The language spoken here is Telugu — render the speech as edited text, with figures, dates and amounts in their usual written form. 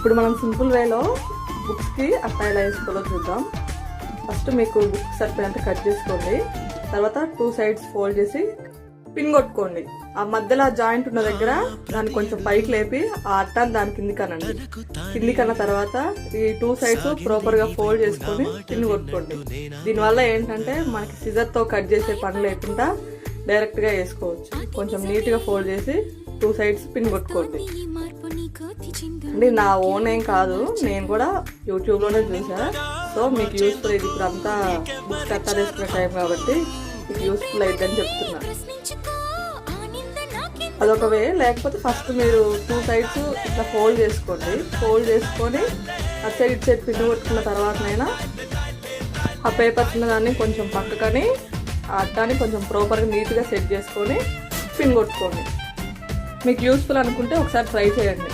ఇప్పుడు మనం సింపుల్ వేలో బుక్స్కి అట్టా ఎలా వేసుకోవాలో చూద్దాం. ఫస్ట్ మీకు బుక్ సరిపోయేంత కట్ చేసుకోండి. తర్వాత 2 సైడ్స్ ఫోల్డ్ చేసి పిన్ కొట్టుకోండి. ఆ మధ్యలో జాయింట్ ఉన్న దగ్గర దాన్ని కొంచెం పైకి లేపి ఆ అట్టాన్ని దాని కిందికనండి. కిందికన్న తర్వాత ఈ 2 సైడ్స్ ప్రాపర్గా ఫోల్డ్ చేసుకొని పిన్ కొట్టుకోండి. దీనివల్ల ఏంటంటే మనకి సిజర్తో కట్ చేసే పని లేకుండా డైరెక్ట్గా వేసుకోవచ్చు. కొంచెం నీట్గా ఫోల్డ్ చేసి 2 సైడ్స్ పిన్ కొట్టుకోండి. అంటే నా ఓన్ ఏం కాదు, నేను కూడా యూట్యూబ్లోనే చూసా. సో మీకు యూస్ఫుల్ ఇది. ఇప్పుడు అంతా బుక్స్ కట్టాలు వేసుకునే టైం కాబట్టి మీకు యూస్ఫుల్ అయిద్దని చెప్తున్నా. అదొక వే. లేకపోతే ఫస్ట్ మీరు 2 సైడ్స్ ఇట్లా ఫోల్డ్ చేసుకోండి. ఫోల్డ్ చేసుకొని అటు సైడ్ ఇటు సైడ్ పిన్ కొట్టుకున్న తర్వాతనైనా ఆ పేపర్ చిన్నదాన్ని కొంచెం పక్కకని ఆ అట్టాన్ని కొంచెం ప్రాపర్గా నీట్గా సెట్ చేసుకొని పిన్ కొట్టుకోండి. మీకు యూస్ఫుల్ అనుకుంటే ఒకసారి ట్రై చేయండి.